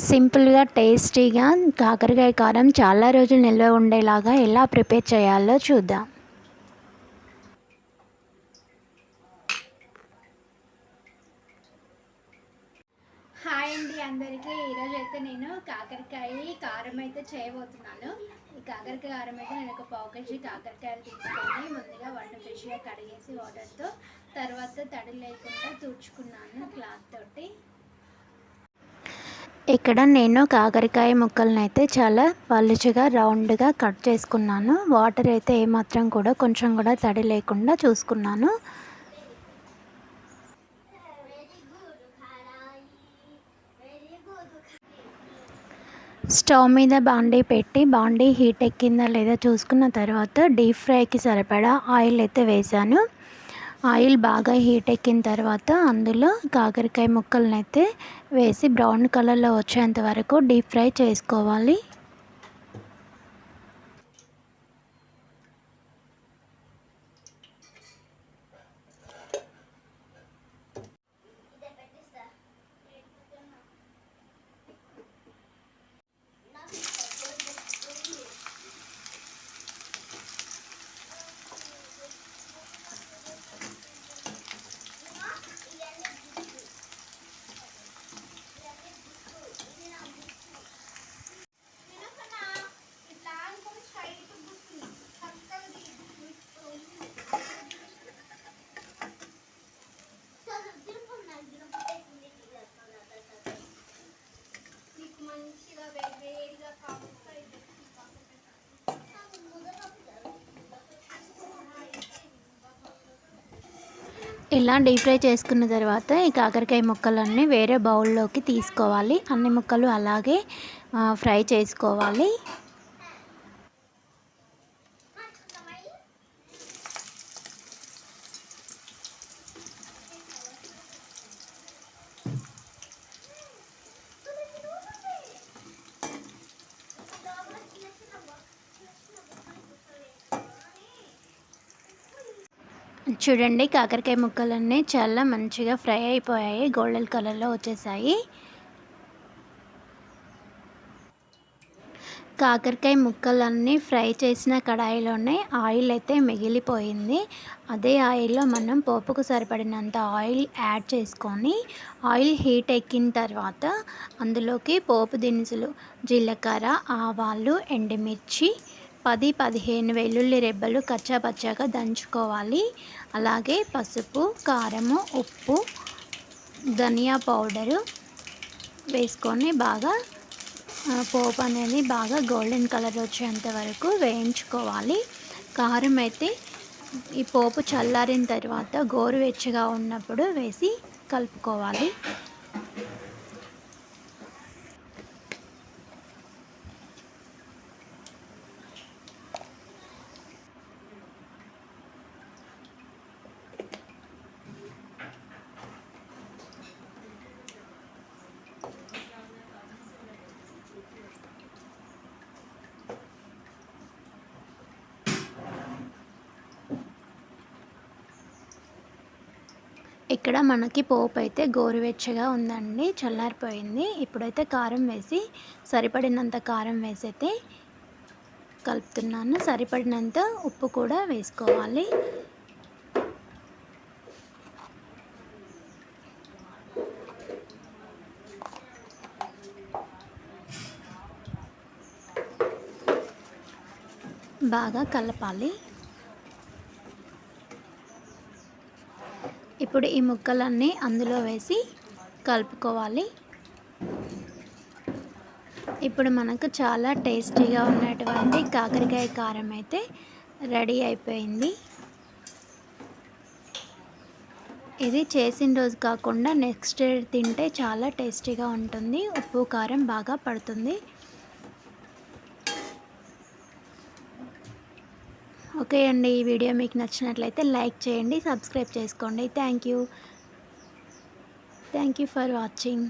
సింపుల్గా టేస్టీగా కాకరకాయ కారం చాలా రోజులు నిల్వ ఉండేలాగా ఎలా ప్రిపేర్ చేయాలో చూద్దాం. హాయ్ అండి అందరికీ. ఈరోజు అయితే నేను కాకరకాయ కారం అయితే చేయబోతున్నాను. ఈ కాకరకాయ కారం అయితే నేను ఒక పావు కేజీ కాకరకాయలు తీసుకొని ముందుగా వాటిని ఫ్రెష్గా కడిగేసి వాటర్తో, తర్వాత తడి లేకుండా తుడుచుకున్నాను క్లాత్ తోటి. ఇక్కడ నేను కాకరకాయ ముక్కలను అయితే చాలా పలుచగా రౌండ్గా కట్ చేసుకున్నాను. వాటర్ అయితే ఏమాత్రం కూడా కొంచెం కూడా తడి లేకుండా చూసుకున్నాను. స్టవ్ మీద బాండీ పెట్టి బాండీ హీట్ ఎక్కిందా లేదా చూసుకున్న తర్వాత డీప్ ఫ్రైకి సరిపడా ఆయిల్ అయితే వేసాను. ఆయిల్ బాగా హీట్ ఎక్కిన తర్వాత అందులో కాకరకాయ ముక్కలను అయితే వేసి బ్రౌన్ కలర్లో వచ్చేంత వరకు డీప్ ఫ్రై చేసుకోవాలి. ఇలా డీప్ ఫ్రై చేసుకున్న తర్వాత ఈ కాకరకాయ ముక్కలన్నీ వేరే బౌల్లోకి తీసుకోవాలి. అన్ని ముక్కలు అలాగే ఫ్రై చేసుకోవాలి. చూడండి, కాకరకాయ ముక్కలన్నీ చాలా మంచిగా ఫ్రై అయిపోయాయి, గోల్డెన్ కలర్లో వచ్చేసాయి. కాకరకాయ ముక్కలన్నీ ఫ్రై చేసిన కడాయిలోనే ఆయిల్ అయితే మిగిలిపోయింది. అదే ఆయిల్లో మనం పోపుకు సరిపడినంత ఆయిల్ యాడ్ చేసుకొని ఆయిల్ హీట్ ఎక్కిన తర్వాత అందులోకి పోపు దినుసులు జీలకర్ర, ఆవాలు, ఎండుమిర్చి, 10-15 వెల్లుల్లి రెబ్బలు కచ్చాపచ్చాగా దంచుకోవాలి. అలాగే పసుపు, కారము, ఉప్పు, ధనియా పౌడరు వేసుకొని బాగా పోపు అనేది బాగా గోల్డెన్ కలర్ వచ్చేంత వరకు వేయించుకోవాలి. కారం అయితే ఈ పోపు చల్లారిన తర్వాత గోరువెచ్చగా ఉన్నప్పుడు వేసి కలుపుకోవాలి. ఇక్కడ మనకి పోపు అయితే గోరువెచ్చగా ఉందండి, చల్లారిపోయింది. ఇప్పుడైతే కారం వేసి సరిపడినంత కారం వేసి అయితే కలుపుతున్నాను. సరిపడినంత ఉప్పు కూడా వేసుకోవాలి. బాగా కలపాలి. ఇప్పుడు ఈ ముక్కలన్నీ అందులో వేసి కలుపుకోవాలి. ఇప్పుడు మనకు చాలా టేస్టీగా ఉన్నటువంటి కాకరకాయ కారం అయితే రెడీ అయిపోయింది. ఇది చేసిన రోజు కాకుండా నెక్స్ట్ డే తింటే చాలా టేస్టీగా ఉంటుంది. ఉప్పు కారం బాగా పడుతుంది. ఓకే అండి, ఈ వీడియో మీకు నచ్చినట్లయితే లైక్ చేయండి, సబ్స్క్రైబ్ చేసుకోండి. Thank you for watching.